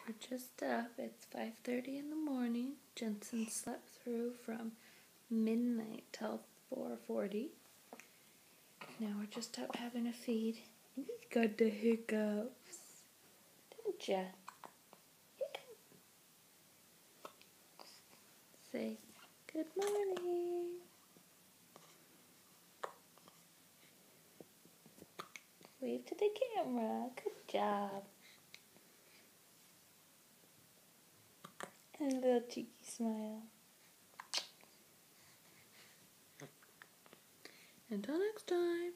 We're just up. It's 5:30 in the morning. Jenson slept through from midnight till 4:40. Now we're just up having a feed. And he's got the hiccups. Didn't ya? Say good morning. Wave to the camera. Good job. And a little cheeky smile. Until next time.